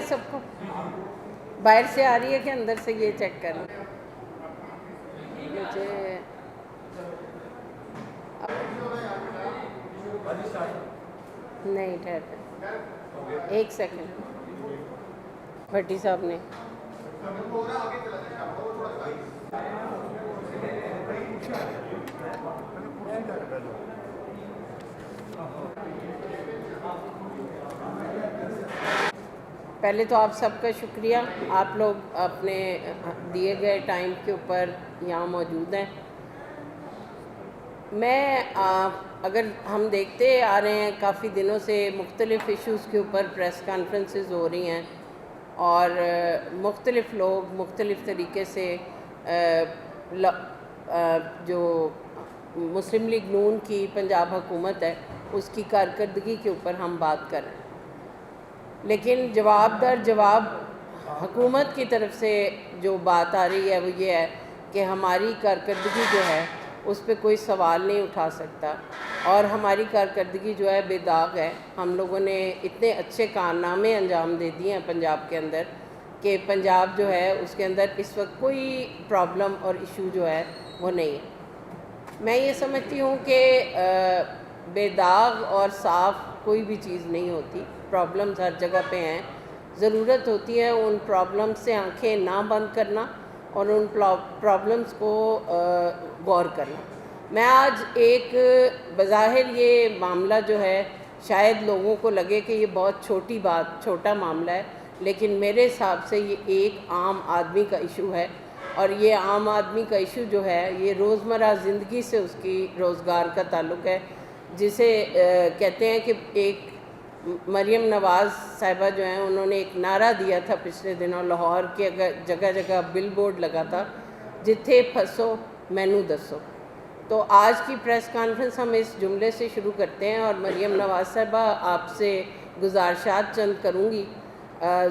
سب کو؟ باہر سے آ رہی ہے کہ اندر سے؟ یہ چیک کریں مجھے. نہیں ٹھہر ایک سیکنڈ. بھٹی صاحب نے پہلے تو آپ سب کا شکریہ، آپ لوگ اپنے دیے گئے ٹائم کے اوپر یہاں موجود ہیں. میں اگر ہم دیکھتے آ رہے ہیں کافی دنوں سے مختلف ایشوز کے اوپر پریس کانفرنسز ہو رہی ہیں اور مختلف لوگ مختلف طریقے سے جو مسلم لیگ نون کی پنجاب حکومت ہے اس کی کارکردگی کے اوپر ہم بات کر رہے ہیں، لیکن جواب در جواب حکومت کی طرف سے جو بات آ رہی ہے وہ یہ ہے کہ ہماری کارکردگی جو ہے اس پہ کوئی سوال نہیں اٹھا سکتا اور ہماری کارکردگی جو ہے بے داغ ہے. ہم لوگوں نے اتنے اچھے کارنامے انجام دے دیے ہیں پنجاب کے اندر کہ پنجاب جو ہے اس کے اندر اس وقت کوئی پرابلم اور ایشو جو ہے وہ نہیں ہے. میں یہ سمجھتی ہوں کہ بے داغ اور صاف کوئی بھی چیز نہیں ہوتی، پرابلمز ہر جگہ پہ ہیں. ضرورت ہوتی ہے ان پرابلمز سے آنکھیں نہ بند کرنا اور ان پرابلمز کو غور کرنا. میں آج ایک بظاہر یہ معاملہ جو ہے شاید لوگوں کو لگے کہ یہ بہت چھوٹا معاملہ ہے، لیکن میرے حساب سے یہ ایک عام آدمی کا ایشو ہے اور یہ عام آدمی کا ایشو جو ہے یہ روزمرہ زندگی سے اس کی روزگار کا تعلق ہے. جسے کہتے ہیں کہ ایک مریم نواز صاحبہ جو ہیں انہوں نے ایک نعرہ دیا تھا پچھلے دنوں لاہور کے جگہ جگہ بل بورڈ لگا تھا، جتھے پھسو مینو دسو. تو آج کی پریس کانفرنس ہم اس جملے سے شروع کرتے ہیں اور مریم نواز صاحبہ آپ سے گزارشات چند کروں گی،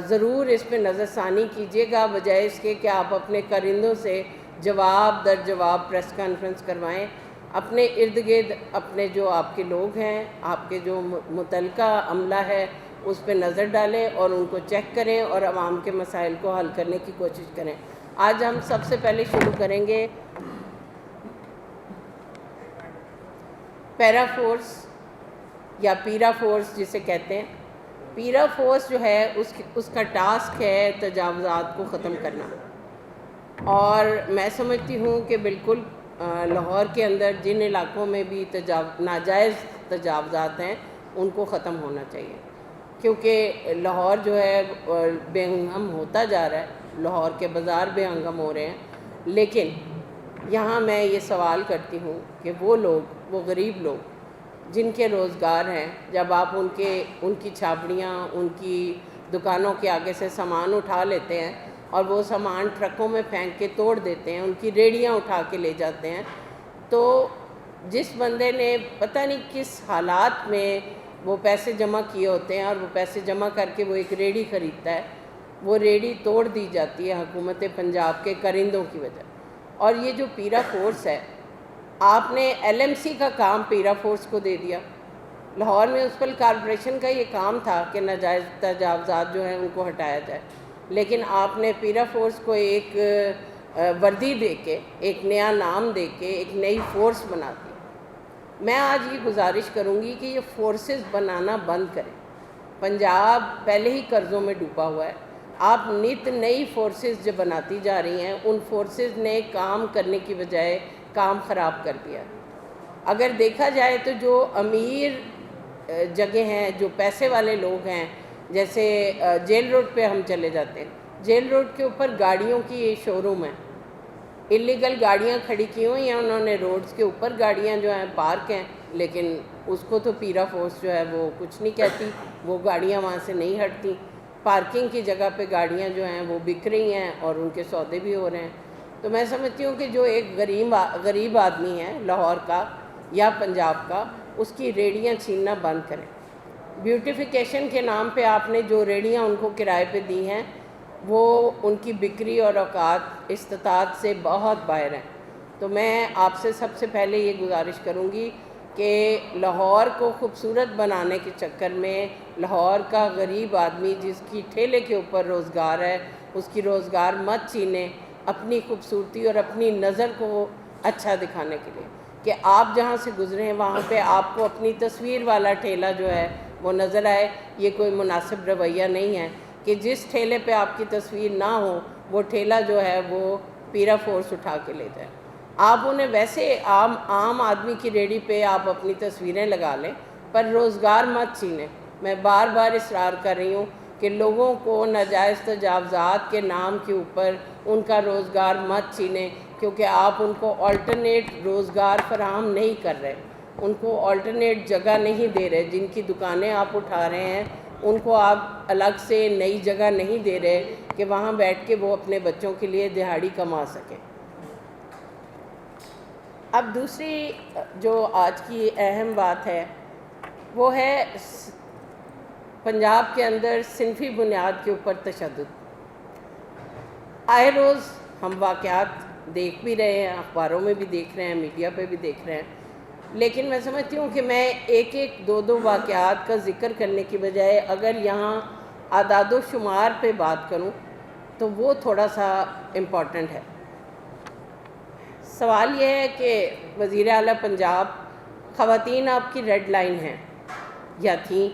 ضرور اس پہ نظر ثانی کیجیے گا بجائے اس کے کہ آپ اپنے کرندوں سے جواب در جواب پریس کانفرنس کروائیں. اپنے ارد گرد اپنے جو آپ کے لوگ ہیں، آپ کے جو متعلقہ عملہ ہے اس پہ نظر ڈالیں اور ان کو چیک کریں اور عوام کے مسائل کو حل کرنے کی کوشش کریں. آج ہم سب سے پہلے شروع کریں گے پیرا فورس یا پیرا فورس جسے کہتے ہیں. پیرا فورس جو ہے اس کا ٹاسک ہے تجاوزات کو ختم کرنا، اور میں سمجھتی ہوں کہ بالکل لاہور کے اندر جن علاقوں میں بھی ناجائز تجاوزات ہیں ان کو ختم ہونا چاہیے، کیونکہ لاہور جو ہے بے ہنگم ہوتا جا رہا ہے، لاہور کے بازار بے ہنگم ہو رہے ہیں. لیکن یہاں میں یہ سوال کرتی ہوں کہ وہ غریب لوگ جن کے روزگار ہیں، جب آپ ان کی چھاپڑیاں ان کی دکانوں کے آگے سے سامان اٹھا لیتے ہیں اور وہ سامان ٹرکوں میں پھینک کے توڑ دیتے ہیں، ان کی ریڑیاں اٹھا کے لے جاتے ہیں، تو جس بندے نے پتہ نہیں کس حالات میں وہ پیسے جمع کیے ہوتے ہیں اور وہ پیسے جمع کر کے وہ ایک ریڑی خریدتا ہے، وہ ریڑی توڑ دی جاتی ہے حکومت پنجاب کے کرندوں کی وجہ. اور یہ جو پیرا فورس ہے، آپ نے ایل ایم سی کا کام پیرا فورس کو دے دیا. لاہور میونسپل کارپوریشن کا یہ کام تھا کہ ناجائز تجاوزات جو ہیں ان کو ہٹایا جائے، لیکن آپ نے پیرا فورس کو ایک وردی دے کے، ایک نیا نام دے کے ایک نئی فورس بنا دی. میں آج یہ گزارش کروں گی کہ یہ فورسز بنانا بند کریں. پنجاب پہلے ہی قرضوں میں ڈوبا ہوا ہے، آپ نت نئی فورسز جو بناتی جا رہی ہیں ان فورسز نے کام کرنے کی بجائے کام خراب کر دیا. اگر دیکھا جائے تو جو امیر جگہ ہیں، جو پیسے والے لوگ ہیں، جیسے جیل روڈ پہ ہم چلے جاتے ہیں، جیل روڈ کے اوپر گاڑیوں کی یہ شو روم ہے، اللیگل گاڑیاں کھڑی کی ہوئی ہیں انہوں نے، روڈز کے اوپر گاڑیاں جو ہیں پارک ہیں، لیکن اس کو تو پیرا فورس جو ہے وہ کچھ نہیں کہتی، وہ گاڑیاں وہاں سے نہیں ہٹتی. پارکنگ کی جگہ پہ گاڑیاں جو ہیں وہ بک رہی ہیں اور ان کے سودے بھی ہو رہے ہیں. تو میں سمجھتی ہوں کہ جو ایک غریب آدمی ہے لاہور کا یا پنجاب کا، اس کی ریڑیاں چھیننا بند کریں. بیوٹیفیکیشن کے نام پہ آپ نے جو ریڑیاں ان کو کرائے پہ دی ہیں وہ ان کی بکری اور اوقات استطاعت سے بہت باہر ہیں. تو میں آپ سے سب سے پہلے یہ گزارش کروں گی کہ لاہور کو خوبصورت بنانے کے چکر میں لاہور کا غریب آدمی جس کی ٹھیلے کے اوپر روزگار ہے اس کی روزگار مت چھینیں اپنی خوبصورتی اور اپنی نظر کو اچھا دکھانے کے لیے کہ آپ جہاں سے گزرے ہیں وہاں پہ آپ کو اپنی تصویر والا ٹھیلا جو ہے وہ نظر آئے. یہ کوئی مناسب رویہ نہیں ہے کہ جس ٹھیلے پہ آپ کی تصویر نہ ہو وہ ٹھیلا جو ہے وہ پیرا فورس اٹھا کے لے جائے. آپ انہیں ویسے عام آدمی کی ریڑھی پہ آپ اپنی تصویریں لگا لیں پر روزگار مت چھینیں. میں بار بار اصرار کر رہی ہوں کہ لوگوں کو ناجائز تجاوزات کے نام کے اوپر ان کا روزگار مت چھینیں کیونکہ آپ ان کو آلٹرنیٹ روزگار فراہم نہیں کر رہے, ان کو آلٹرنیٹ جگہ نہیں دے رہے. جن کی دکانیں آپ اٹھا رہے ہیں ان کو آپ الگ سے نئی جگہ نہیں دے رہے کہ وہاں بیٹھ کے وہ اپنے بچوں کے لیے دہاڑی کما سکیں. اب دوسری جو آج کی اہم بات ہے وہ ہے پنجاب کے اندر صنفی بنیاد کے اوپر تشدد. آئے روز ہم واقعات دیکھ بھی رہے ہیں, اخباروں میں بھی دیکھ رہے ہیں, میڈیا پہ بھی دیکھ رہے ہیں, لیکن میں سمجھتی ہوں کہ میں ایک دو واقعات کا ذکر کرنے کی بجائے اگر یہاں اعداد و شمار پہ بات کروں تو وہ تھوڑا سا امپورٹنٹ ہے. سوال یہ ہے کہ وزیر اعلیٰ پنجاب, خواتین آپ کی ریڈ لائن ہیں یا تھیں,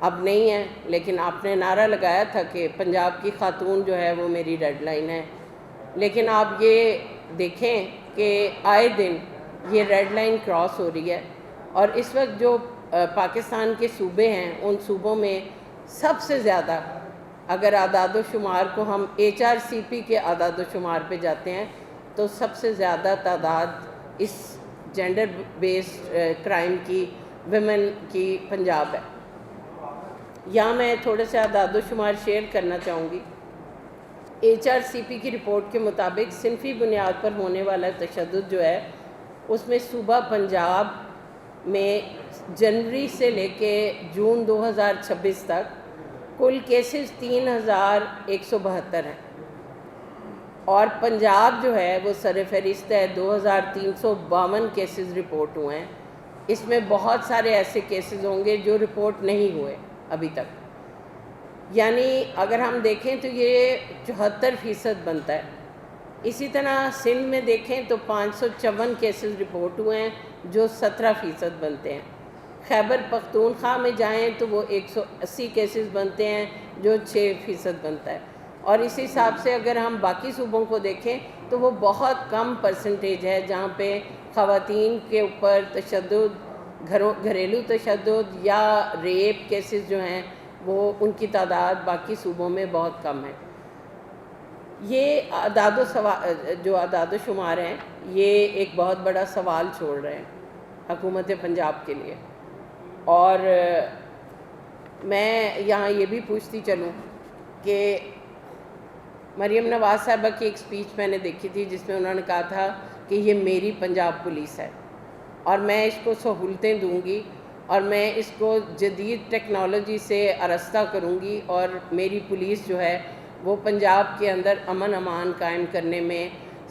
اب نہیں ہیں, لیکن آپ نے نعرہ لگایا تھا کہ پنجاب کی خاتون جو ہے وہ میری ریڈ لائن ہے. لیکن آپ یہ دیکھیں کہ آئے دن یہ ریڈ لائن کراس ہو رہی ہے اور اس وقت جو پاکستان کے صوبے ہیں ان صوبوں میں سب سے زیادہ, اگر اعداد و شمار کو ہم HRCP کے اعداد و شمار پہ جاتے ہیں تو سب سے زیادہ تعداد اس جینڈر بیسڈ کرائم کی ویمن کی پنجاب ہے. یہاں میں تھوڑے سے اعداد و شمار شیئر کرنا چاہوں گی. HRCP کی رپورٹ کے مطابق صنفی بنیاد پر ہونے والا تشدد جو ہے اس میں صوبہ پنجاب میں جنوری سے لے کے جون 2026 تک کل کیسز 3172 ہیں اور پنجاب جو ہے وہ سر فہرست ہے. 2352 کیسز رپورٹ ہوئے ہیں. اس میں بہت سارے ایسے کیسز ہوں گے جو رپورٹ نہیں ہوئے ابھی تک, یعنی اگر ہم دیکھیں تو یہ 74% بنتا ہے. اسی طرح سندھ میں دیکھیں تو 554 کیسز رپورٹ ہوئے ہیں جو 17% بنتے ہیں. خیبر پختونخوا میں جائیں تو وہ 180 کیسز بنتے ہیں جو 6% بنتا ہے. اور اس حساب سے اگر ہم باقی صوبوں کو دیکھیں تو وہ بہت کم پرسنٹیج ہے جہاں پہ خواتین کے اوپر تشدد, گھریلو تشدد یا ریپ کیسز جو ہیں وہ ان کی تعداد باقی صوبوں میں بہت کم ہے. یہ جو اعداد و شمار ہیں یہ ایک بہت بڑا سوال چھوڑ رہے ہیں حکومت پنجاب کے لیے. اور میں یہاں یہ بھی پوچھتی چلوں کہ مریم نواز صاحبہ کی ایک سپیچ میں نے دیکھی تھی جس میں انہوں نے کہا تھا کہ یہ میری پنجاب پولیس ہے اور میں اس کو سہولتیں دوں گی اور میں اس کو جدید ٹیکنالوجی سے آراستہ کروں گی اور میری پولیس جو ہے وہ پنجاب کے اندر امن امان قائم کرنے میں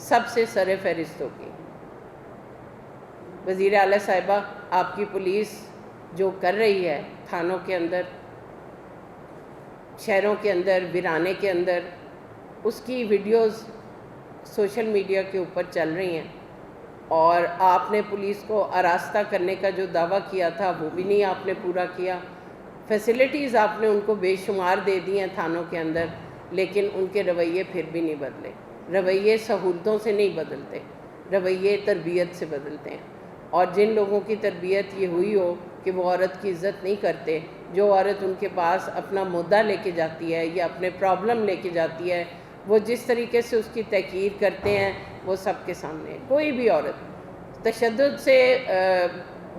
سب سے سر فہرست ہوگی. وزیر اعلیٰ صاحبہ, آپ کی پولیس جو کر رہی ہے تھانوں کے اندر, شہروں کے اندر, ویرانے کے اندر, اس کی ویڈیوز سوشل میڈیا کے اوپر چل رہی ہیں اور آپ نے پولیس کو آراستہ کرنے کا جو دعویٰ کیا تھا وہ بھی نہیں آپ نے پورا کیا. فیسلٹیز آپ نے ان کو بے شمار دے دی ہیں تھانوں کے اندر, لیکن ان کے رویے پھر بھی نہیں بدلے. رویے سہولتوں سے نہیں بدلتے, رویے تربیت سے بدلتے ہیں. اور جن لوگوں کی تربیت یہ ہوئی ہو کہ وہ عورت کی عزت نہیں کرتے, جو عورت ان کے پاس اپنا مدعا لے کے جاتی ہے یا اپنے پرابلم لے کے جاتی ہے, وہ جس طریقے سے اس کی تحقیر کرتے ہیں وہ سب کے سامنے ہے. کوئی بھی عورت تشدد سے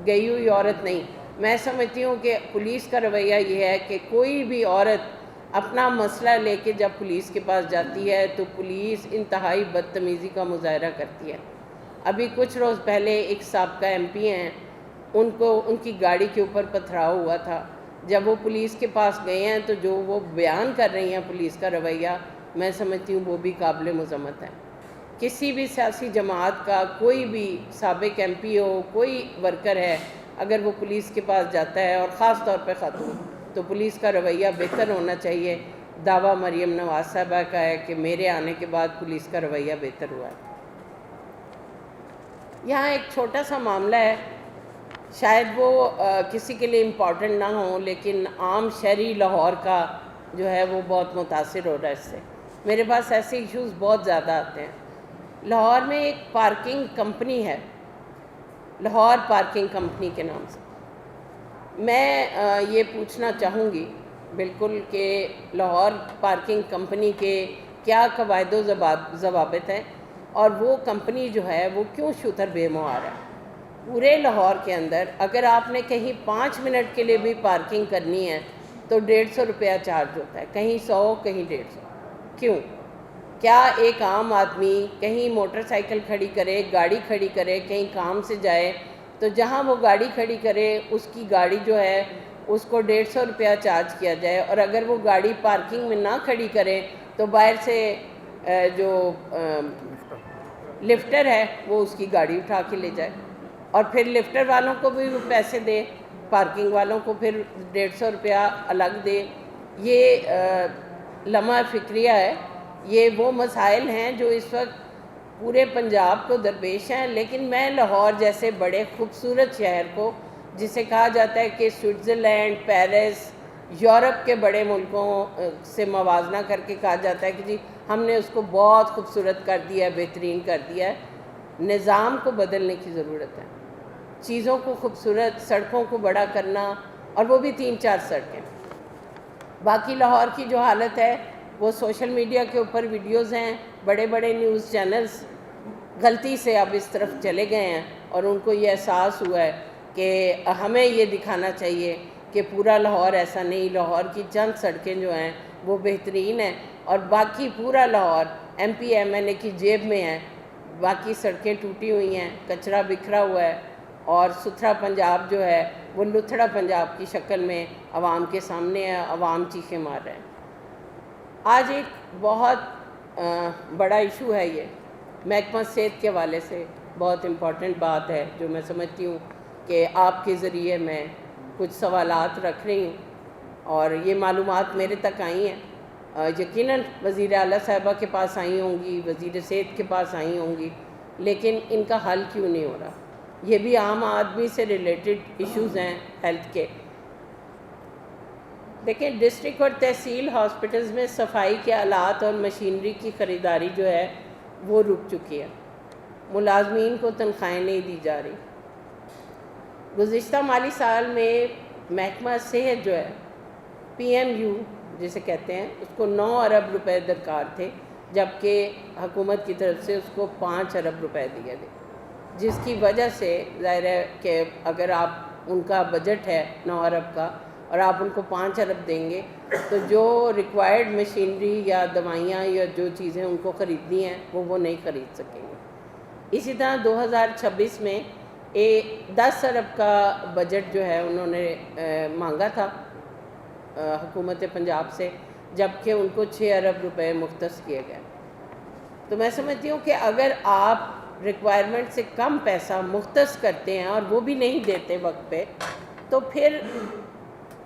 گئی ہوئی عورت نہیں. میں سمجھتی ہوں کہ پولیس کا رویہ یہ ہے کہ کوئی بھی عورت اپنا مسئلہ لے کے جب پولیس کے پاس جاتی ہے تو پولیس انتہائی بدتمیزی کا مظاہرہ کرتی ہے. ابھی کچھ روز پہلے ایک سابقہ MP ہیں, ان کی گاڑی کے اوپر پتھراؤ ہوا تھا. جب وہ پولیس کے پاس گئے ہیں تو جو وہ بیان کر رہی ہیں پولیس کا رویہ, میں سمجھتی ہوں وہ بھی قابل مذمت ہے. کسی بھی سیاسی جماعت کا کوئی بھی سابق MP ہو, کوئی ورکر ہے, اگر وہ پولیس کے پاس جاتا ہے اور خاص طور پہ خاتون، تو پولیس کا رویہ بہتر ہونا چاہیے۔ دعویٰ مریم نواز صاحبہ کا ہے کہ میرے آنے کے بعد پولیس کا رویہ بہتر ہوا ہے۔ یہاں ایک چھوٹا سا معاملہ ہے، شاید وہ کسی کے لیے امپورٹنٹ نہ ہو، لیکن عام شہری لاہور کا جو ہے وہ بہت متاثر ہو رہا ہے اس سے۔ میرے پاس ایسے ایشوز بہت زیادہ آتے ہیں۔ لاہور میں ایک پارکنگ کمپنی ہے، لاہور پارکنگ کمپنی کے نام سے۔ میں یہ پوچھنا چاہوں گی بالکل کہ لاہور پارکنگ کمپنی کے کیا قواعد و ضوابط ہیں، اور وہ کمپنی جو ہے وہ کیوں شوتر بے مہار ہے۔ پورے لاہور کے اندر اگر آپ نے کہیں 5 منٹ کے لیے بھی پارکنگ کرنی ہے تو 150 روپیہ چارج ہوتا ہے، کہیں 100 کہیں 150۔ کیوں؟ کیا ایک عام آدمی کہیں موٹر سائیکل کھڑی کرے، گاڑی کھڑی کرے، کہیں کام سے جائے، تو جہاں وہ گاڑی کھڑی کرے اس کی گاڑی جو ہے اس کو 150 روپیہ چارج کیا جائے، اور اگر وہ گاڑی پارکنگ میں نہ کھڑی کرے تو باہر سے جو لفٹر ہے وہ اس کی گاڑی اٹھا کے لے جائے، اور پھر لفٹر والوں کو بھی وہ پیسے دے، پارکنگ والوں کو پھر 150 روپیہ الگ دے۔ یہ لمحہ فکریہ ہے۔ یہ وہ مسائل ہیں جو اس وقت پورے پنجاب کو درپیش ہیں، لیکن میں لاہور جیسے بڑے خوبصورت شہر کو، جسے کہا جاتا ہے کہ سوئٹزرلینڈ، پیرس، یورپ کے بڑے ملکوں سے موازنہ کر کے کہا جاتا ہے کہ جی ہم نے اس کو بہت خوبصورت کر دیا ہے، بہترین کر دیا ہے۔ نظام کو بدلنے کی ضرورت ہے، چیزوں کو خوبصورت، سڑکوں کو بڑا کرنا، اور وہ بھی 3-4 سڑکیں۔ باقی لاہور کی جو حالت ہے وہ سوشل میڈیا کے اوپر ویڈیوز ہیں، بڑے بڑے نیوز چینلز غلطی سے اب اس طرف چلے گئے ہیں، اور ان کو یہ احساس ہوا ہے کہ ہمیں یہ دکھانا چاہیے کہ پورا لاہور ایسا نہیں، لاہور کی چند سڑکیں جو ہیں وہ بہترین ہیں، اور باقی پورا Lahore M P M N A کی جیب میں ہے۔ باقی سڑکیں ٹوٹی ہوئی ہیں، کچرا بکھرا ہوا ہے، اور ستھرا پنجاب جو ہے وہ لتھڑا پنجاب کی شکل میں عوام کے سامنے ہے، عوام چیخیں مار رہے ہیں۔ آج ایک بہت بڑا ایشو ہے، یہ محکمہ صحت کے حوالے سے بہت امپورٹنٹ بات ہے، جو میں سمجھتی ہوں کہ آپ کے ذریعے میں کچھ سوالات رکھ رہی ہوں، اور یہ معلومات میرے تک آئی ہیں، یقیناً وزیر اعلیٰ صاحبہ کے پاس آئی ہوں گی، وزیر صحت کے پاس آئی ہوں گی، لیکن ان کا حل کیوں نہیں ہو رہا؟ یہ بھی عام آدمی سے ریلیٹڈ ایشوز ہیں ہیلتھ کے۔ دیکھیں، ڈسٹرکٹ اور تحصیل ہاسپٹلز میں صفائی کے آلات اور مشینری کی خریداری جو ہے وہ رک چکی ہے، ملازمین کو تنخواہیں نہیں دی جا رہی۔ گزشتہ مالی سال میں محکمہ صحت جو ہے پی ایم یو جسے کہتے ہیں، اس کو 9 ارب روپے درکار تھے، جبکہ حکومت کی طرف سے اس کو 5 ارب روپے دیے گئے، جس کی وجہ سے ظاہر ہے کہ اگر آپ ان کا بجٹ ہے 9 ارب کا اور آپ ان کو 5 ارب دیں گے تو جو ریکوائرڈ مشینری یا دوائیاں یا جو چیزیں ان کو خریدنی ہیں وہ نہیں خرید سکیں گے۔ اسی طرح 2026 میں 10 ارب کا بجٹ جو ہے انہوں نے مانگا تھا حکومت پنجاب سے، جبکہ ان کو 6 ارب روپے مختص کیے گئے۔ تو میں سمجھتی ہوں کہ اگر آپ ریکوائرمنٹ سے کم پیسہ مختص کرتے ہیں اور وہ بھی نہیں دیتے وقت پہ، تو پھر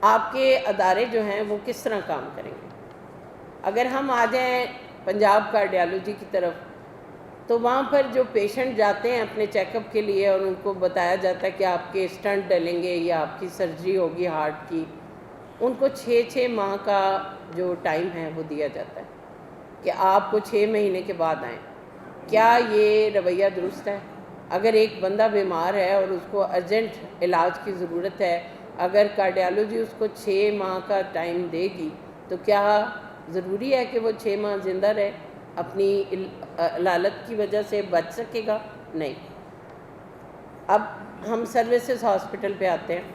آپ کے ادارے جو ہیں وہ کس طرح کام کریں گے؟ اگر ہم آ جائیں پنجاب کارڈیالوجی کی طرف، تو وہاں پر جو پیشنٹ جاتے ہیں اپنے چیک اپ کے لیے اور ان کو بتایا جاتا ہے کہ آپ کے اسٹنٹ ڈلیں گے یا آپ کی سرجری ہوگی ہارٹ کی، ان کو 6 ماہ کا جو ٹائم ہے وہ دیا جاتا ہے کہ آپ کو 6 مہینے کے بعد آئیں۔ کیا یہ رویہ درست ہے؟ اگر ایک بندہ بیمار ہے اور اس کو ارجنٹ علاج کی ضرورت ہے، اگر کارڈیالوجی اس کو 6 ماہ کا ٹائم دے گی تو کیا ضروری ہے کہ وہ 6 ماہ زندہ رہے؟ اپنی علالت کی وجہ سے بچ سکے گا؟ نہیں۔ اب ہم سروسز ہاسپٹل پہ آتے ہیں۔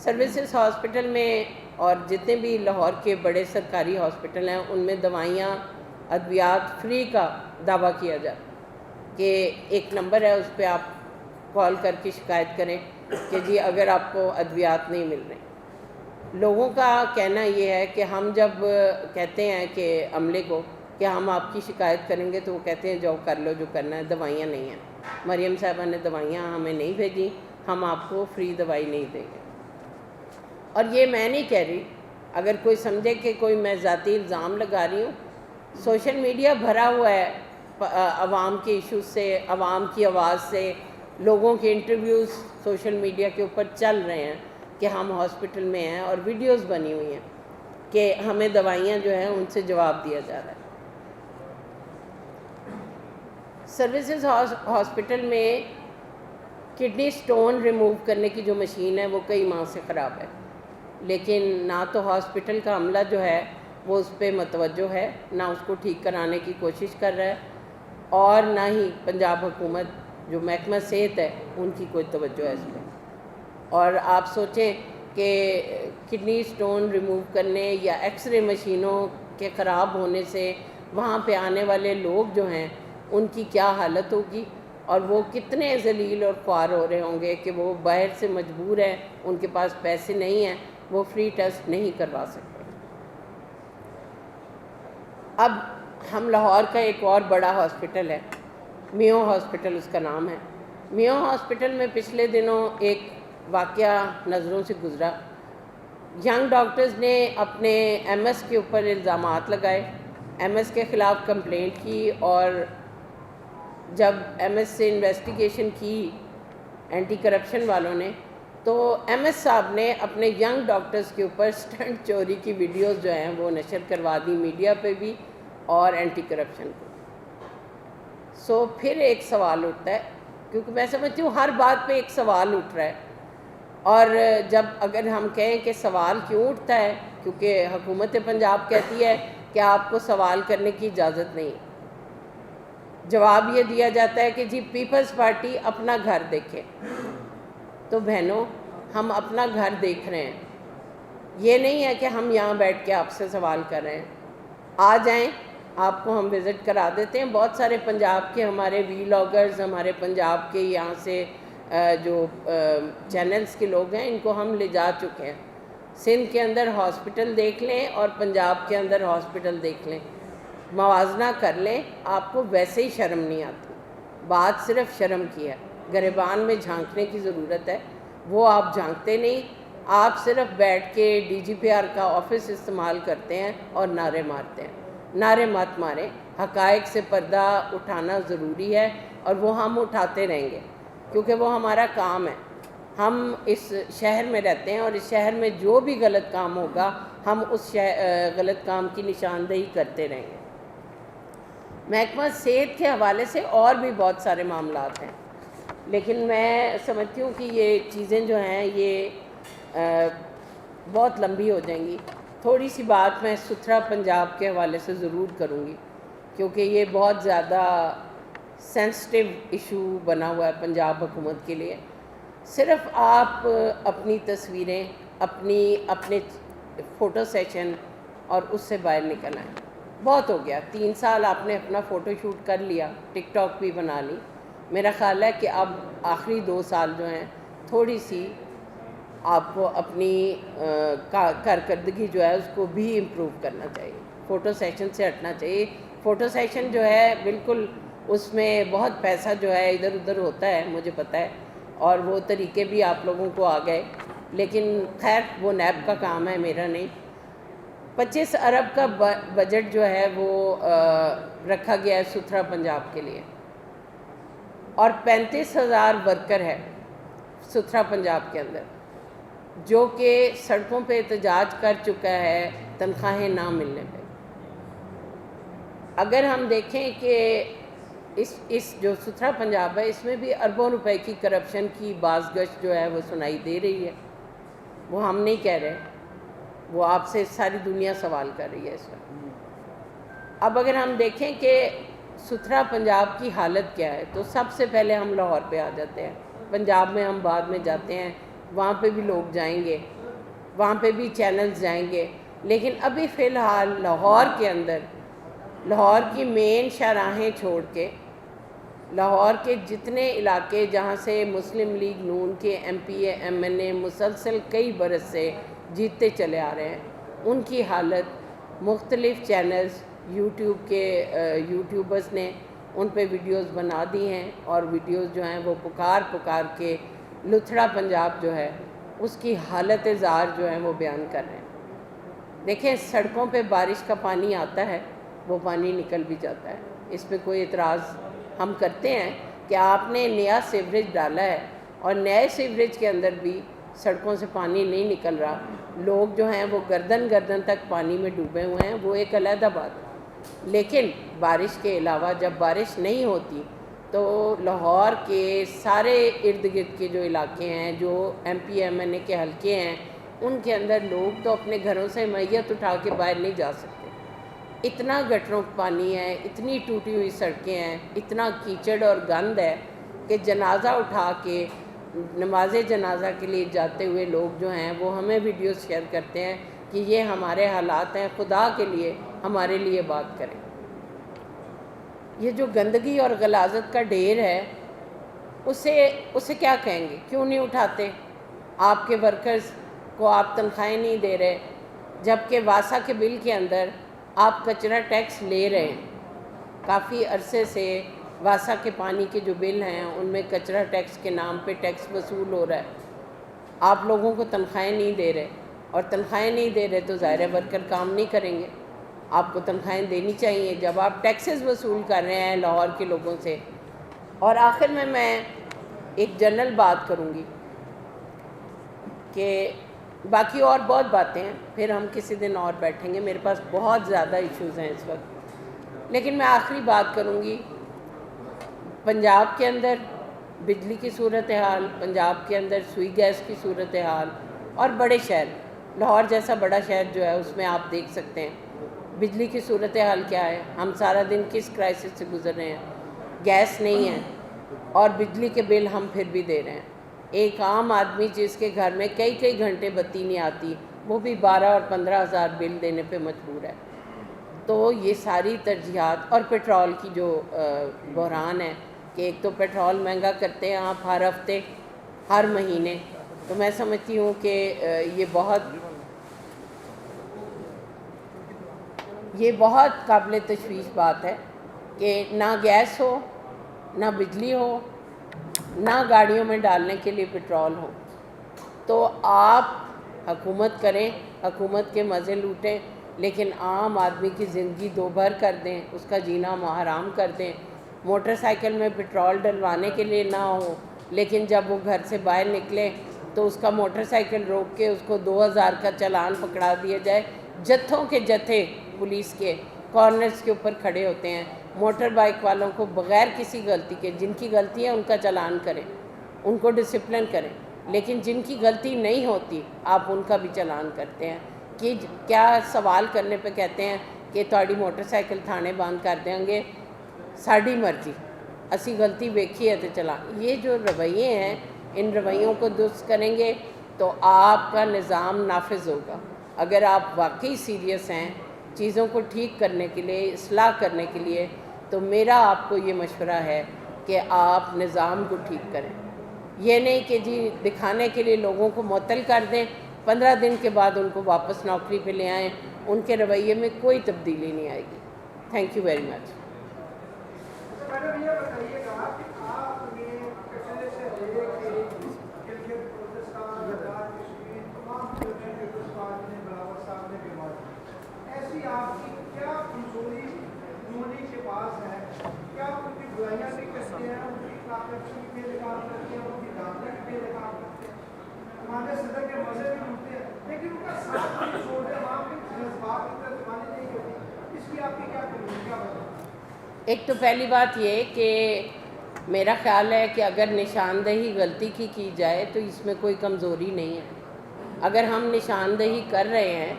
سروسز ہاسپٹل میں اور جتنے بھی لاہور کے بڑے سرکاری ہاسپٹل ہیں ان میں دوائیاں، ادویات فری کا دعویٰ کیا جاتا ہے کہ ایک نمبر ہے، اس پہ آپ کال کر کے شکایت کریں کہ جی اگر آپ کو ادویات نہیں مل رہے۔ لوگوں کا کہنا یہ ہے کہ ہم جب کہتے ہیں کہ عملے کو کہ ہم آپ کی شکایت کریں گے تو وہ کہتے ہیں جاؤ کر لو جو کرنا ہے، دوائیاں نہیں ہیں۔ مریم صاحبہ نے دوائیاں ہمیں نہیں بھیجیں، ہم آپ کو فری دوائی نہیں دیں گے. اور یہ میں نہیں کہہ رہی، اگر کوئی سمجھے کہ کوئی میں ذاتی الزام لگا رہی ہوں، سوشل میڈیا بھرا ہوا ہے عوام کے ایشوز سے، عوام کی آواز سے. لوگوں کے انٹرویوز سوشل میڈیا کے اوپر چل رہے ہیں کہ ہم ہاسپٹل میں ہیں، اور ویڈیوز بنی ہوئی ہیں کہ ہمیں دوائیاں جو ہیں ان سے جواب دیا جا رہا ہے. سروسز ہاسپٹل میں کڈنی سٹون ریموو کرنے کی جو مشین ہے وہ کئی ماہ سے خراب ہے، لیکن نہ تو ہاسپٹل کا عملہ جو ہے وہ اس پہ متوجہ ہے، نہ اس کو ٹھیک کرانے کی کوشش کر رہا ہے، اور نہ ہی پنجاب حکومت جو محکمہ صحت ہے ان کی کوئی توجہ ہے اس پہ. اور آپ سوچیں کہ کڈنی سٹون ریموو کرنے یا ایکس رے مشینوں کے خراب ہونے سے وہاں پہ آنے والے لوگ جو ہیں ان کی کیا حالت ہوگی، اور وہ کتنے ذلیل اور خوار ہو رہے ہوں گے کہ وہ باہر سے مجبور ہیں، ان کے پاس پیسے نہیں ہیں، وہ فری ٹیسٹ نہیں کروا سکتے. اب ہم لاہور کا ایک اور بڑا ہاسپٹل ہے، میو ہاسپٹل اس کا نام ہے. میو ہاسپٹل میں پچھلے دنوں ایک واقعہ نظروں سے گزرا. ینگ ڈاکٹرز نے اپنے ایم ایس کے اوپر الزامات لگائے، ایم ایس کے خلاف کمپلینٹ کی، اور جب ایم ایس سے انویسٹیگیشن کی اینٹی کرپشن والوں نے، تو ایم ایس صاحب نے اپنے ینگ ڈاکٹرز کے اوپر سٹنٹ چوری کی ویڈیوز جو ہیں وہ نشر کروا دی میڈیا پہ بھی اور اینٹی کرپشن کو. سو پھر ایک سوال اٹھتا ہے، کیونکہ میں سمجھتی ہوں ہر بات پہ ایک سوال اٹھ رہا ہے، اور جب اگر ہم کہیں کہ سوال کیوں اٹھتا ہے، کیونکہ حکومت پنجاب کہتی ہے کہ آپ کو سوال کرنے کی اجازت نہیں. جواب یہ دیا جاتا ہے کہ جی پیپلز پارٹی اپنا گھر دیکھے. تو بہنوں، ہم اپنا گھر دیکھ رہے ہیں، یہ نہیں ہے کہ ہم یہاں بیٹھ کے آپ سے سوال کر رہے ہیں. آ جائیں، آپ کو ہم وزٹ کرا دیتے ہیں. بہت سارے پنجاب کے ہمارے ویلاگرز، ہمارے پنجاب کے یہاں سے جو چینلز کے لوگ ہیں، ان کو ہم لے جا چکے ہیں. سندھ کے اندر ہاسپٹل دیکھ لیں اور پنجاب کے اندر ہاسپٹل دیکھ لیں، موازنہ کر لیں، آپ کو ویسے ہی شرم نہیں آتی. بات صرف شرم کی ہے، گریبان میں جھانکنے کی ضرورت ہے. وہ آپ جھانکتے نہیں، آپ صرف بیٹھ کے ڈی جی پی آر کا آفس استعمال کرتے ہیں اور نعرے مارتے ہیں. نعرے مت ماریں، حقائق سے پردہ اٹھانا ضروری ہے، اور وہ ہم اٹھاتے رہیں گے کیونکہ وہ ہمارا کام ہے. ہم اس شہر میں رہتے ہیں، اور اس شہر میں جو بھی غلط کام ہوگا ہم اس غلط کام کی نشاندہی کرتے رہیں گے. محکمہ صحت کے حوالے سے اور بھی بہت سارے معاملات ہیں، لیکن میں سمجھتی ہوں کہ یہ چیزیں جو ہیں یہ بہت لمبی ہو جائیں گی. تھوڑی سی بات میں ستھرا پنجاب کے حوالے سے ضرور کروں گی، کیونکہ یہ بہت زیادہ سینسٹیو ایشو بنا ہوا ہے پنجاب حکومت کے لیے. صرف آپ اپنی تصویریں، اپنے فوٹو سیشن اور اس سے باہر نکل آئیں. بہت ہو گیا، 3 سال آپ نے اپنا فوٹو شوٹ کر لیا، ٹک ٹاک بھی بنا لی. میرا خیال ہے کہ اب آخری 2 سال جو ہیں تھوڑی سی آپ کو اپنی کارکردگی جو ہے اس کو بھی امپروو کرنا چاہیے. فوٹو سیشن سے ہٹنا چاہیے. فوٹو سیشن جو ہے بالکل اس میں بہت پیسہ جو ہے ادھر ادھر ہوتا ہے، مجھے پتہ ہے، اور وہ طریقے بھی آپ لوگوں کو آ گئے، لیکن خیر وہ نیب کا کام ہے، میرا نہیں. 25 ارب کا بجٹ جو ہے وہ رکھا گیا ہے ستھرا پنجاب کے لیے، اور 35,000 ورکر ہے ستھرا پنجاب کے اندر جو کہ سڑکوں پہ احتجاج کر چکا ہے تنخواہیں نہ ملنے پہ. اگر ہم دیکھیں کہ اس جو ستھرا پنجاب ہے اس میں بھی اربوں روپے کی کرپشن کی بازگشت جو ہے وہ سنائی دے رہی ہے. وہ ہم نہیں کہہ رہے، وہ آپ سے ساری دنیا سوال کر رہی ہے اس وقت. اب اگر ہم دیکھیں کہ ستھرا پنجاب کی حالت کیا ہے، تو سب سے پہلے ہم لاہور پہ آ جاتے ہیں. پنجاب میں ہم بعد میں جاتے ہیں، وہاں پہ بھی لوگ جائیں گے، وہاں پہ بھی چینلز جائیں گے. لیکن ابھی فی الحال لاہور کے اندر، لاہور کی مین شاہراہیں چھوڑ کے لاہور کے جتنے علاقے جہاں سے مسلم لیگ نون کے M P A M N A مسلسل کئی برس سے جیتتے چلے آ رہے ہیں، ان کی حالت مختلف چینلز یوٹیوب کے یوٹیوبرز نے ان پہ ویڈیوز بنا دی ہیں، اور ویڈیوز جو ہیں وہ پکار کے لتھڑا پنجاب جو ہے اس کی حالت زار جو ہے وہ بیان کر رہے ہیں۔ دیکھیں سڑکوں پہ بارش کا پانی آتا ہے، وہ پانی نکل بھی جاتا ہے، اس پہ کوئی اعتراض ہم کرتے ہیں کہ آپ نے نیا سیوریج ڈالا ہے اور نئے سیوریج کے اندر بھی سڑکوں سے پانی نہیں نکل رہا، لوگ جو ہیں وہ گردن گردن تک پانی میں ڈوبے ہوئے ہیں، وہ ایک علیحدہ بات ہے۔ لیکن بارش کے علاوہ جب بارش نہیں ہوتی تو لاہور کے سارے ارد گرد کے جو علاقے ہیں، جو ایم پی ایم این اے کے حلقے ہیں، ان کے اندر لوگ تو اپنے گھروں سے میت اٹھا کے باہر نہیں جا سکتے۔ اتنا گٹروں پانی ہے، اتنی ٹوٹی ہوئی سڑکیں ہیں، اتنا کیچڑ اور گند ہے کہ جنازہ اٹھا کے نماز جنازہ کے لیے جاتے ہوئے لوگ جو ہیں وہ ہمیں ویڈیوز شیئر کرتے ہیں کہ یہ ہمارے حالات ہیں، خدا کے لیے ہمارے لیے بات کریں۔ یہ جو گندگی اور غلاظت کا ڈھیر ہے اسے کیا کہیں گے؟ کیوں نہیں اٹھاتے؟ آپ کے ورکرز کو آپ تنخواہیں نہیں دے رہے، جبکہ واسا کے بل کے اندر آپ کچرا ٹیکس لے رہے ہیں۔ کافی عرصے سے واسا کے پانی کے جو بل ہیں ان میں کچرا ٹیکس کے نام پہ ٹیکس وصول ہو رہا ہے، آپ لوگوں کو تنخواہیں نہیں دے رہے، اور تنخواہیں نہیں دے رہے تو ظاہر ورکر کام نہیں کریں گے۔ آپ کو تنخواہیں دینی چاہیے جب آپ ٹیکسز وصول کر رہے ہیں لاہور کے لوگوں سے۔ اور آخر میں ایک جنرل بات کروں گی کہ باقی اور بہت باتیں ہیں، پھر ہم کسی دن اور بیٹھیں گے، میرے پاس بہت زیادہ ایشوز ہیں اس وقت، لیکن میں آخری بات کروں گی۔ پنجاب کے اندر بجلی کی صورتحال، پنجاب کے اندر سوئی گیس کی صورتحال، اور بڑے شہر لاہور جیسا بڑا شہر جو ہے اس میں آپ دیکھ سکتے ہیں بجلی کی صورتحال کیا ہے۔ ہم سارا دن کس کرائسس سے گزر رہے ہیں، گیس نہیں ہے اور بجلی کے بل ہم پھر بھی دے رہے ہیں۔ ایک عام آدمی جس کے گھر میں کئی گھنٹے بتی نہیں آتی، وہ بھی 12 اور 15 ہزار بل دینے پہ مجبور ہے۔ تو یہ ساری ترجیحات، اور پیٹرول کی جو بحران ہے کہ ایک تو پیٹرول مہنگا کرتے ہیں آپ ہر ہفتے ہر مہینے، تو میں سمجھتی ہوں کہ یہ بہت قابل تشویش بات ہے کہ نہ گیس ہو، نہ بجلی ہو، نہ گاڑیوں میں ڈالنے کے لیے پیٹرول ہو۔ تو آپ حکومت کریں، حکومت کے مزے لوٹیں، لیکن عام آدمی کی زندگی دوبھر کر دیں، اس کا جینا حرام کر دیں۔ موٹر سائیکل میں پیٹرول ڈلوانے کے لیے نہ ہو، لیکن جب وہ گھر سے باہر نکلے تو اس کا موٹر سائیکل روک کے اس کو 2000 کا چلان پکڑا دیا جائے۔ جتھوں کے جتھے پولیس کے کارنرز کے اوپر کھڑے ہوتے ہیں، موٹر بائک والوں کو بغیر کسی غلطی کے، جن کی غلطی ہے ان کا چلان کریں، ان کو ڈسپلن کریں، لیکن جن کی غلطی نہیں ہوتی آپ ان کا بھی چلان کرتے ہیں۔ کہ کیا سوال کرنے پہ کہتے ہیں کہ تہاڈی موٹر سائیکل تھانے بند کر دیں گے، ساڈی مرضی، اسی غلطی ویکھی ہے تو چلان۔ یہ جو رویے ہیں، ان رویوں کو درست کریں گے تو آپ کا نظام نافذ ہوگا۔ اگر آپ واقعی سیریس ہیں چیزوں کو ٹھیک کرنے کے لیے، اصلاح کرنے کے لیے، تو میرا آپ کو یہ مشورہ ہے کہ آپ نظام کو ٹھیک کریں۔ یہ نہیں کہ جی دکھانے کے لیے لوگوں کو معطل کر دیں، 15 دن کے بعد ان کو واپس نوکری پہ لے آئیں، ان کے رویے میں کوئی تبدیلی نہیں آئے گی۔ Thank you very much. Madam یہ بتائیے گا کہ آپ نے کچرے سے لے کے گلگت بلتستان، لداخ، کشمیر، تمام جگہیں پہ استاد نے، بلاول صاحب نے بیمار، ایسی آپ کی کیا کمزوری یونی کے پاس ہے؟ کیا ان کی بلائیاں نہیں کرتے ہیں، ان کی کارکردگی پہ کام کرتے ہیں، ان کی دامداری پہ کام کرتے ہیں، ہمارے صدر کے مزے بھی ہوتے ہیں، لیکن ان کا ساتھ نہیں چھوڑتے، وہاں پہ جذبات کی ترجمانی نہیں ہوتی، اس کی آپ کی کیا کمزوری، کیا بتائیں؟ ایک تو پہلی بات یہ کہ میرا خیال ہے کہ اگر نشاندہی غلطی کی جائے تو اس میں کوئی کمزوری نہیں ہے۔ اگر ہم نشاندہی کر رہے ہیں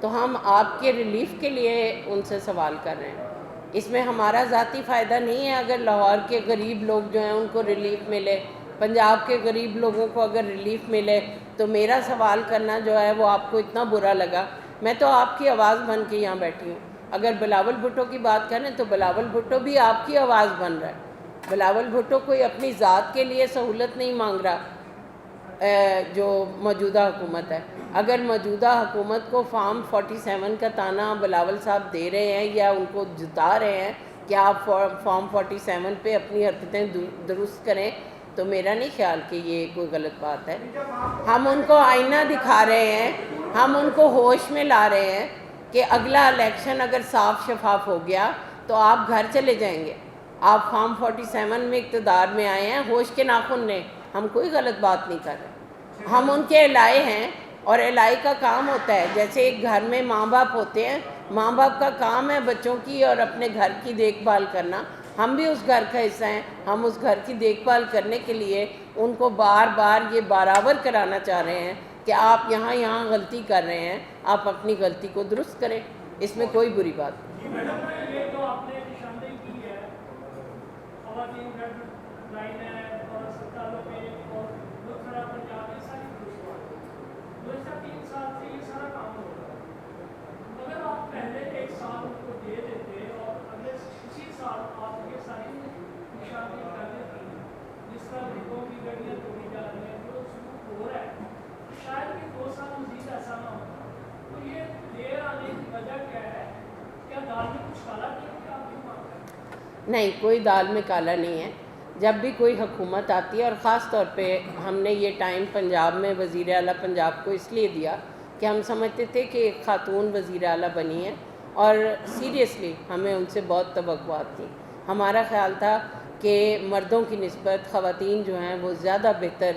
تو ہم آپ کے ریلیف کے لیے ان سے سوال کر رہے ہیں، اس میں ہمارا ذاتی فائدہ نہیں ہے۔ اگر لاہور کے غریب لوگ جو ہیں ان کو ریلیف ملے، پنجاب کے غریب لوگوں کو اگر ریلیف ملے، تو میرا سوال کرنا جو ہے وہ آپ کو اتنا برا لگا۔ میں تو آپ کی آواز بن کے یہاں بیٹھی ہوں۔ اگر بلاول بھٹو کی بات کریں تو بلاول بھٹو بھی آپ کی آواز بن رہا ہے۔ بلاول بھٹو کوئی اپنی ذات کے لیے سہولت نہیں مانگ رہا جو موجودہ حکومت ہے۔ اگر موجودہ حکومت کو فارم 47 کا تانا بلاول صاحب دے رہے ہیں یا ان کو جتا رہے ہیں کہ آپ فارم 47 پہ اپنی حرکتیں درست کریں، تو میرا نہیں خیال کہ یہ کوئی غلط بات ہے. ہم ان کو آئینہ دکھا رہے ہیں, ہم ان کو ہوش میں لا رہے ہیں کہ اگلا الیکشن اگر صاف شفاف ہو گیا تو آپ گھر چلے جائیں گے. آپ فارم 47 میں اقتدار میں آئے ہیں ہوش کے ناخن نے, ہم کوئی غلط بات نہیں کر رہے. ہم ان کے الائے ہیں, اور الہی کا کام ہوتا ہے. جیسے ایک گھر میں ماں باپ ہوتے ہیں, ماں باپ کا کام ہے بچوں کی اور اپنے گھر کی دیکھ بھال کرنا. ہم بھی اس گھر کا حصہ ہیں, ہم اس گھر کی دیکھ بھال کرنے کے لیے ان کو بار بار یہ برابر کرانا چاہ رہے ہیں کہ آپ یہاں غلطی کر رہے ہیں, آپ اپنی غلطی کو درست کریں. اس میں کوئی بری بات نہیں. یہ جو آپ نے نشاندہی کی ہے خواتین ریڈ لائن ہے اور اسپتالوں میں اور دوسرا پنجاب یہ ساری گزشتہ 3 سال سے یہ سارا کام ہو رہا ہے. اگر آپ پہلے 1 سال ان کو دے دیتے اور اگلے اسی سال آپ یہ ساری نشاندہی کر دیتی, جس طرح لوگوں کی گاڑیاں توڑی جا رہی ہیں جو سلوک ہو رہا ہے, شاید کہ 2 سال مزید ایسا نہ ہوتا. تو یہ دیر آنے کی وجہ کیا ہے؟ کیا دال میں کچھ کالا نہیں ہے کہ آپ کیوں مانگتے ہیں؟ نہیں, کوئی دال میں کالا نہیں ہے. جب بھی کوئی حکومت آتی ہے, اور خاص طور پہ ہم نے یہ ٹائم پنجاب میں وزیر اعلیٰ پنجاب کو اس لیے دیا کہ ہم سمجھتے تھے کہ ایک خاتون وزیر اعلیٰ بنی ہے, اور سیریسلی ہمیں ان سے بہت توقعات تھیں. ہمارا خیال تھا کہ مردوں کی نسبت خواتین جو ہیں وہ زیادہ بہتر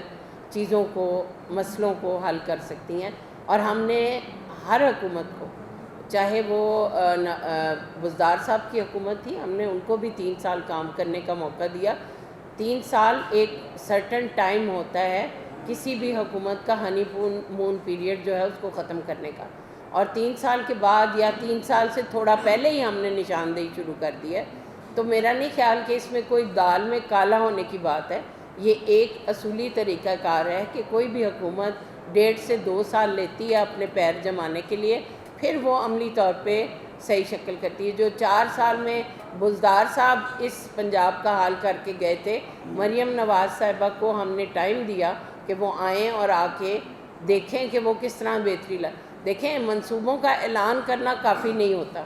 چیزوں کو, مسئلوں کو حل کر سکتی ہیں. اور ہم نے ہر حکومت کو, چاہے وہ بزدار صاحب کی حکومت تھی, ہم نے ان کو بھی 3 سال کام کرنے کا موقع دیا. 3 سال ایک سرٹن ٹائم ہوتا ہے کسی بھی حکومت کا ہنی مون پیریڈ جو ہے اس کو ختم کرنے کا, اور 3 سال کے بعد یا 3 سال سے تھوڑا پہلے ہی ہم نے نشاندہی شروع کر دی ہے. تو میرا نہیں خیال کہ اس میں کوئی دال میں کالا ہونے کی بات ہے. یہ ایک اصولی طریقہ کار ہے کہ کوئی بھی حکومت 1.5 سے 2 سال لیتی ہے اپنے پیر جمانے کے لیے, پھر وہ عملی طور پہ صحیح شکل کرتی ہے. جو 4 سال میں بزدار صاحب اس پنجاب کا حال کر کے گئے تھے, مریم نواز صاحبہ کو ہم نے ٹائم دیا کہ وہ آئیں اور آ کے دیکھیں کہ وہ کس طرح بہتری دیکھیں, منصوبوں کا اعلان کرنا کافی نہیں ہوتا.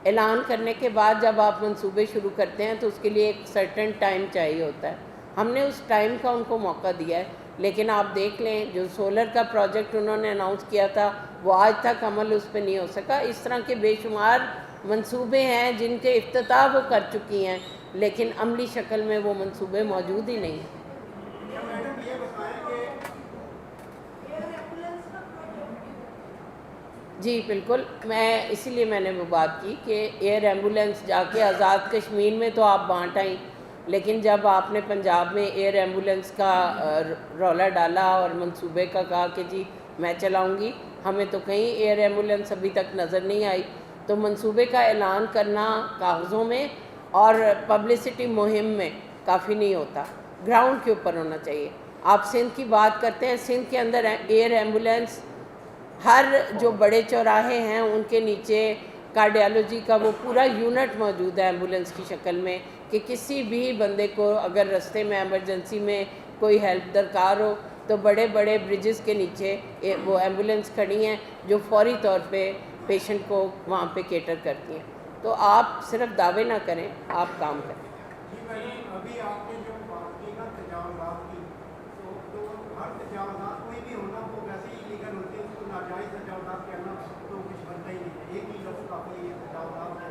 اعلان کرنے کے بعد جب آپ منصوبے شروع کرتے ہیں تو اس کے لیے ایک سرٹن ٹائم چاہیے ہوتا ہے. ہم نے اس ٹائم کا ان کو موقع دیا ہے. لیکن آپ دیکھ لیں جو سولر کا پروجیکٹ انہوں نے اناؤنس کیا تھا وہ آج تک عمل اس پہ نہیں ہو سکا. اس طرح کے بے شمار منصوبے ہیں جن کے افتتاح وہ کر چکی ہیں, لیکن عملی شکل میں وہ منصوبے موجود ہی نہیں ہیں. جی بالکل, اسی لیے میں نے وہ بات کی کہ ایئر ایمبولینس جا کے آزاد کشمیر میں تو آپ بانٹ آئیں, لیکن جب آپ نے پنجاب میں ایئر ایمبولینس کا رولا ڈالا اور منصوبے کا کہا کہ جی میں چلاؤں گی, ہمیں تو کہیں ایئر ایمبولینس ابھی تک نظر نہیں آئی. تو منصوبے کا اعلان کرنا کاغذوں میں اور پبلسٹی مہم میں کافی نہیں ہوتا, گراؤنڈ کے اوپر ہونا چاہیے. آپ سندھ کی بات کرتے ہیں, سندھ کے اندر ایئر ایمبولینس ہر جو بڑے چوراہے ہیں ان کے نیچے کارڈیالوجی کا وہ پورا یونٹ موجود ہے ایمبولینس کی شکل میں, کہ کسی بھی بندے کو اگر رستے میں ایمرجنسی میں کوئی ہیلپ درکار ہو تو بڑے بڑے بریجز کے نیچے وہ ایمبولینس کھڑی ہیں جو فوری طور پہ پیشنٹ کو وہاں پہ کیٹر کرتی ہیں. تو آپ صرف دعوے نہ کریں, آپ کام کریں. ابھی آپ نے جو بات کی نا تجاوزات کی, تو ہر تجاوزات کوئی بھی ہونا وہ ویسے ہی لیگل ہوتے ہیں, اس کو ناجائز تجاوزات کہنا تو کچھ بنتا ہی نہیں ہے. ایک ہی لفظ کافی ہے, یہ تجاوزات ہے.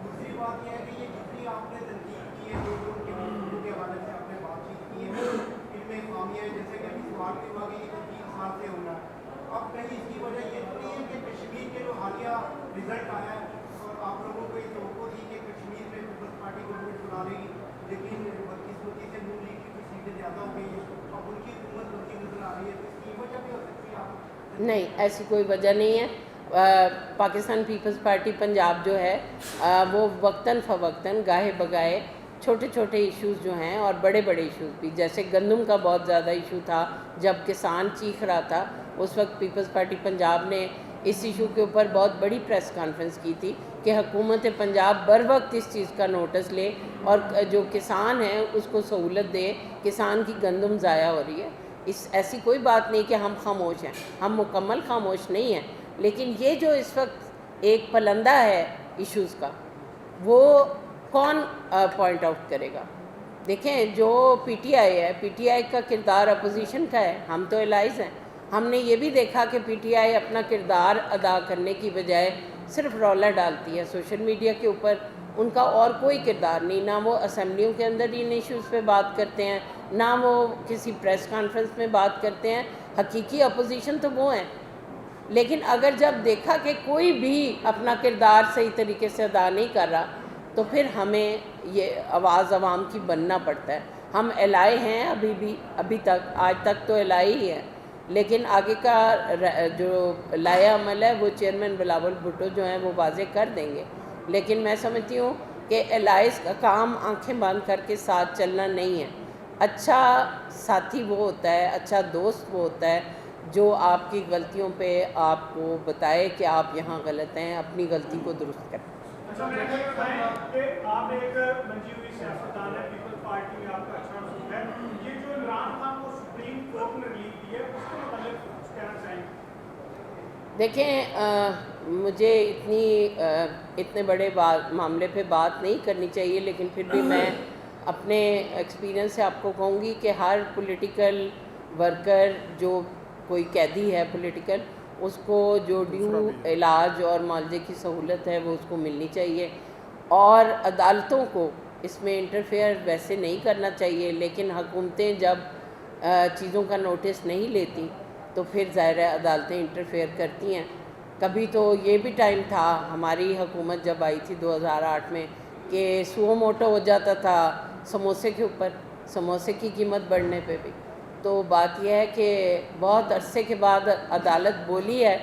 دوسری بات یہ ہے کہ یہ جتنی آپ نے تنقید کی ہے جو ان کے منصوبوں کے حوالے سے آپ نے بات چیت کی ہے, ان میں خامیاں ہیں, جیسے کہ ابھی سوال کے ہوا کہ یہ 3 سال سے ہونا ہے. اب کہیں اس کی وجہ یہ تو نہیں ہے کہ کشمیر کے جو حالیہ رزلٹ آیا ہے اور آپ لوگوں کو یہ توقع تھی کہ کشمیر میں پیپلز پارٹی گورنمنٹ چلا لے گی, لیکن بدقسمتی سے نون لیگ کی کچھ سیٹیں زیادہ ہو گئی ہیں, اب ان کی حکومت بنتی نظر آ رہی ہے, تو اس کی وجہ بھی ہو سکتی ہے آپ؟ نہیں, ایسی کوئی وجہ نہیں ہے. پاکستان پیپلز پارٹی پنجاب جو ہے وہ وقتاً فوقتاً گاہے بگاہے چھوٹے چھوٹے ایشوز جو ہیں اور بڑے بڑے ایشوز بھی, جیسے گندم کا بہت زیادہ ایشو تھا جب کسان چیخ رہا تھا, اس وقت پیپلز پارٹی پنجاب نے اس ایشو کے اوپر بہت بڑی پریس کانفرنس کی تھی کہ حکومت پنجاب بر وقت اس چیز کا نوٹس لے اور جو کسان ہیں اس کو سہولت دے. کسان کی گندم ضائع ہو رہی ہے. ایسی کوئی بات نہیں کہ ہم خاموش ہیں, ہم مکمل خاموش نہیں ہیں, لیکن یہ جو اس وقت ایک پلندہ ہے ایشوز کا, وہ کون پوائنٹ آؤٹ کرے گا؟ دیکھیں جو پی ٹی آئی ہے، پی ٹی آئی کا کردار اپوزیشن کا ہے، ہم تو الائز ہیں. ہم نے یہ بھی دیکھا کہ پی ٹی آئی اپنا کردار ادا کرنے کی بجائے صرف رولا ڈالتی ہے سوشل میڈیا کے اوپر. ان کا اور کوئی کردار نہیں، نہ وہ اسمبلیوں کے اندر ان ایشوز پہ بات کرتے ہیں، نہ وہ کسی پریس کانفرنس میں بات کرتے ہیں. حقیقی اپوزیشن تو وہ ہیں. لیکن اگر جب دیکھا کہ کوئی بھی اپنا کردار صحیح طریقے سے ادا نہیں کر رہا تو پھر ہمیں یہ آواز عوام کی بننا پڑتا ہے. ہم الائے ہیں ابھی تک، آج تک تو الائے ہی ہیں، لیکن آگے کا جو لائحہ عمل ہے وہ چیئرمین بلاول بھٹو جو ہیں وہ واضح کر دیں گے. لیکن میں سمجھتی ہوں کہ الائز کا کام آنکھیں بند کر کے ساتھ چلنا نہیں ہے. اچھا ساتھی وہ ہوتا ہے، اچھا دوست وہ ہوتا ہے جو آپ کی غلطیوں پہ آپ کو بتائے کہ آپ یہاں غلط ہیں، اپنی غلطی کو درست کریں. اچھا میں یہ بتائیں کہ آپ ایک منجی ہوئی سیاستدان ہے، پیپلز پارٹی میں آپ کا اچھا رسوخ ہے. یہ جو عمران خان کو سپریم کورٹ نے ریلیف دی ہے اس کے متعلق کچھ کہنا چاہیں گے؟ دیکھیں مجھے اتنے بڑے معاملے پہ بات نہیں کرنی چاہیے، لیکن پھر بھی میں اپنے ایکسپیرینس سے آپ کو کہوں گی کہ ہر پولیٹیکل ورکر جو کوئی قیدی ہے پولیٹیکل، اس کو جو ڈیو علاج اور معالجے کی سہولت ہے وہ اس کو ملنی چاہیے. اور عدالتوں کو اس میں انٹرفیئر ویسے نہیں کرنا چاہیے، لیکن حکومتیں جب چیزوں کا نوٹس نہیں لیتی تو پھر ظاہر ہے عدالتیں انٹرفیئر کرتی ہیں. کبھی تو یہ بھی ٹائم تھا ہماری حکومت جب آئی تھی 2008 میں کہ سو موٹو ہو جاتا تھا سموسے کے اوپر، سموسے کی قیمت بڑھنے پہ بھی. تو بات یہ ہے کہ بہت عرصے کے بعد عدالت بولی ہے،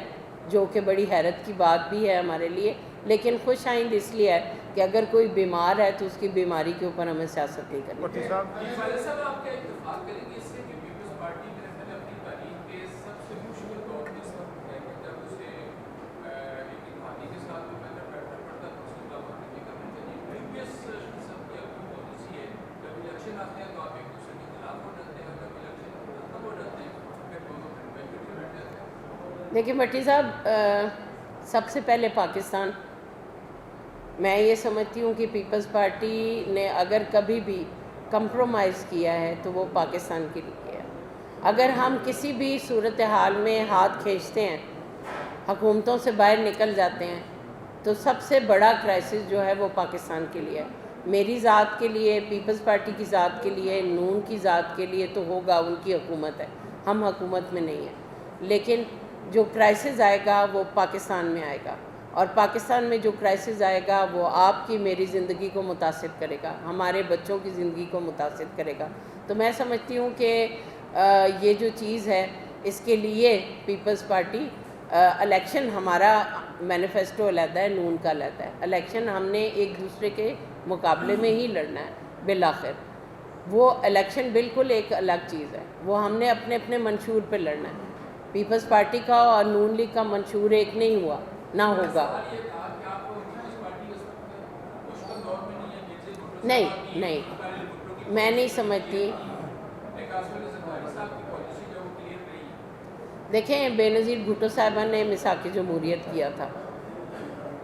جو کہ بڑی حیرت کی بات بھی ہے ہمارے لیے، لیکن خوش آئند اس لیے ہے کہ اگر کوئی بیمار ہے تو اس کی بیماری کے اوپر ہمیں سیاست نہیں کرنی چاہیے. صاحب آپ کیا اتفاق کریں گے اس سے کہ پیپلز پارٹی میرے خیال اپنی تاریخ کے سب سے مشکل دور میں اس وقت ہے کہ جب اسے ایک اتحادی کے ساتھ میں بیٹھنا پڑتا ہے تو اس کا مطلب کرنا چاہیے. پریویس قسم کی اپنی پالیسی ہے، جب الیکشن آتے ہیں تو آپ ایک دوسرے کے خلاف ہو جاتے ہیں، جب الیکشن ختم ہو جاتے ہیں پھر دونوں بیٹھ جاتے ہیں. دیکھیں بھٹی صاحب، سب سے پہلے پاکستان، میں یہ سمجھتی ہوں کہ پیپلز پارٹی نے اگر کبھی بھی کمپرومائز کیا ہے تو وہ پاکستان کے لیے کیا ہے. اگر ہم کسی بھی صورتحال میں ہاتھ کھینچتے ہیں، حکومتوں سے باہر نکل جاتے ہیں، تو سب سے بڑا کرائسس جو ہے وہ پاکستان کے لیے ہے. میری ذات کے لیے، پیپلز پارٹی کی ذات کے لیے، نون کی ذات کے لیے تو ہوگا، ان کی حکومت ہے، ہم حکومت میں نہیں ہیں. لیکن جو کرائسس آئے گا وہ پاکستان میں آئے گا، اور پاکستان میں جو کرائسس آئے گا وہ آپ کی میری زندگی کو متاثر کرے گا، ہمارے بچوں کی زندگی کو متاثر کرے گا. تو میں سمجھتی ہوں کہ یہ جو چیز ہے اس کے لیے پیپلز پارٹی الیکشن، ہمارا مینیفیسٹو علیحدہ ہے، نون کا علیحدہ ہے. الیکشن ہم نے ایک دوسرے کے مقابلے میں ہی لڑنا ہے بالآخر. وہ الیکشن بالکل ایک الگ چیز ہے، وہ ہم نے اپنے اپنے منشور پہ لڑنا ہے. پیپلز پارٹی کا اور نون لیگ کا منشور ایک نہیں ہوا، نہ ہوگا. نہیں میں نہیں سمجھتی. دیکھیں بے نظیر بھٹو صاحبہ نے میثاق جمہوریت کیا تھا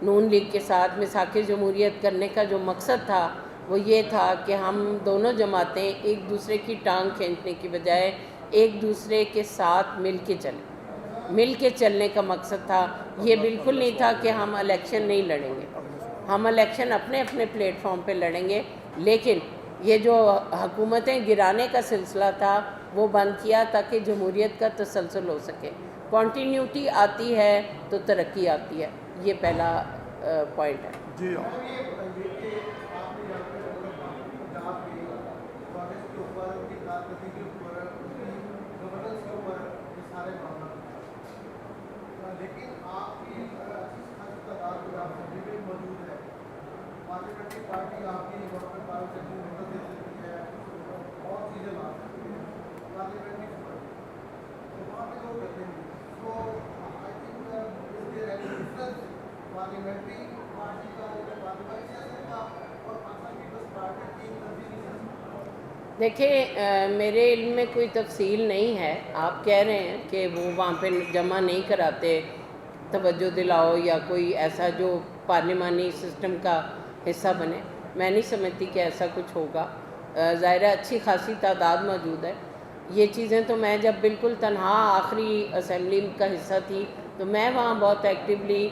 نون لیگ کے ساتھ. میثاق جمہوریت کرنے کا جو مقصد تھا وہ یہ تھا کہ ہم دونوں جماعتیں ایک دوسرے کی ٹانگ کھینچنے کی بجائے ایک دوسرے کے ساتھ مل کے چلیں. مل کے چلنے کا مقصد تھا. یہ بالکل نہیں تھا کہ ہم الیکشن نہیں لڑیں گے. ہم الیکشن اپنے اپنے پلیٹ فارم پہ لڑیں گے، لیکن یہ جو حکومتیں گرانے کا سلسلہ تھا وہ بند کیا تاکہ جمہوریت کا تسلسل ہو سکے. کنٹینیوٹی آتی ہے تو ترقی آتی ہے، یہ پہلا پوائنٹ ہے. جی یہ بتائیے کہ آپ نے یہاں پہ پنجاب کے کانگریس کے اوپر، ان کی کارکردگی کے اوپر، ان کی گورننس کے اوپر یہ سارے معاملات، لیکن آپ کی اچھی خاصی تعداد میں آپ سبھی میں موجود ہے. پارلیمنٹری پارٹی آپ کی وہاں پہ پارلیمنٹ سے مدد دے سکتی ہے اور چیزیں لا سکتی ہے پارلیمنٹری پارٹی. تو وہاں پہ لوگ کہتے ہیں تو آئی تھنک پارلیمنٹری پارٹی کا پارلیمنٹ سیاست کا اور پاکستان پیپلز پارٹی کی تنظیمی سیاست. دیکھیں میرے علم میں کوئی تفصیل نہیں ہے. آپ کہہ رہے ہیں کہ وہ وہاں پہ جمع نہیں کراتے، توجہ دلاؤ یا کوئی ایسا جو پارلیمانی سسٹم کا حصہ بنے. میں نہیں سمجھتی کہ ایسا کچھ ہوگا. ظاہر ہے اچھی خاصی تعداد موجود ہے. یہ چیزیں تو میں جب بالکل تنہا آخری اسمبلی کا حصہ تھی تو میں وہاں بہت ایکٹیولی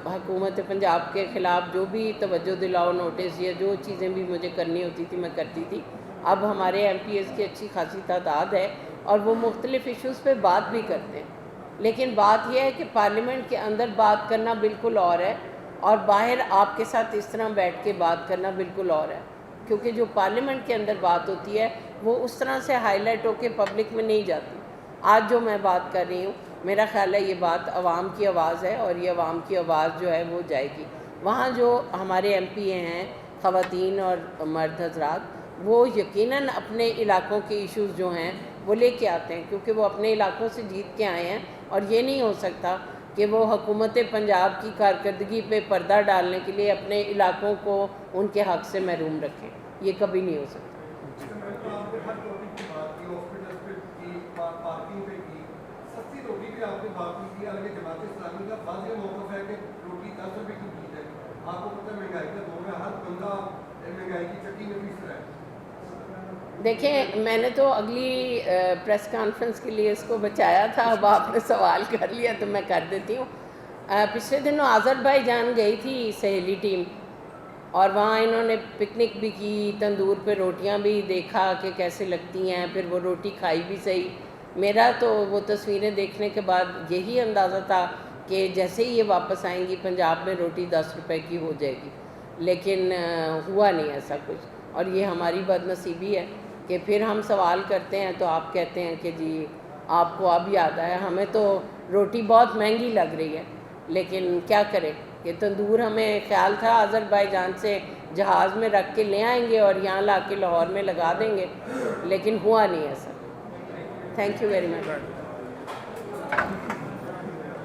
حکومت پنجاب کے خلاف جو بھی توجہ دلاؤ نوٹس یا جو چیزیں بھی مجھے کرنی ہوتی تھی میں کرتی تھی. اب ہمارے ایم پی ایز کی اچھی خاصی تعداد ہے اور وہ مختلف ایشوز پہ بات بھی کرتے ہیں, لیکن بات یہ ہے کہ پارلیمنٹ کے اندر بات کرنا بالکل اور ہے اور باہر آپ کے ساتھ اس طرح بیٹھ کے بات کرنا بالکل اور ہے, کیونکہ جو پارلیمنٹ کے اندر بات ہوتی ہے وہ اس طرح سے ہائی لائٹ ہو کے پبلک میں نہیں جاتی. آج جو میں بات کر رہی ہوں میرا خیال ہے یہ بات عوام کی آواز ہے اور یہ عوام کی آواز جو ہے وہ جائے گی. وہاں جو ہمارے ایم پی ہیں خواتین اور مرد حضرات وہ یقیناً اپنے علاقوں کے ایشوز جو ہیں وہ لے کے آتے ہیں, کیونکہ وہ اپنے علاقوں سے جیت کے آئے ہیں اور یہ نہیں ہو سکتا کہ وہ حکومت پنجاب کی کارکردگی پہ پردہ ڈالنے کے لیے اپنے علاقوں کو ان کے حق سے محروم رکھیں. یہ کبھی نہیں ہو سکتا. آپ نے ہر ٹاپک کی بات کی, ہاسپٹل پہ کی, پارکنگ پہ کی, سستی روٹی پہ آپ نے بات نہیں کی. حالانکہ جماعت اسلامی کا واضح موقف ہے کہ روٹی 10 روپے کی چیز ہے. آپ کو پتہ ہے مہنگائی کا دور ہے, ہر بندہ مہنگائی کی چٹی میں پیس رہا ہے. دیکھیں میں نے تو اگلی پریس کانفرنس کے لیے اس کو بچایا تھا, اب آپ نے سوال کر لیا تو میں کر دیتی ہوں. پچھلے دنوں آذربائیجان گئی تھی سہیلی ٹیم اور وہاں انہوں نے پکنک بھی کی, تندور پہ روٹیاں بھی دیکھا کہ کیسے لگتی ہیں, پھر وہ روٹی کھائی بھی صحیح. میرا تو وہ تصویریں دیکھنے کے بعد یہی اندازہ تھا کہ جیسے ہی یہ واپس آئیں گی پنجاب میں روٹی 10 روپے کی ہو جائے گی, لیکن ہوا نہیں ایسا کچھ. اور یہ ہماری بد نصیبی ہے کہ پھر ہم سوال کرتے ہیں تو آپ کہتے ہیں کہ جی آپ کو اب یاد آیا. ہمیں تو روٹی بہت مہنگی لگ رہی ہے, لیکن کیا کریں کہ تندور ہمیں خیال تھا آذربائیجان سے جہاز میں رکھ کے لے آئیں گے اور یہاں لا کے لاہور میں لگا دیں گے, لیکن ہوا نہیں ایسا. Thank you very much.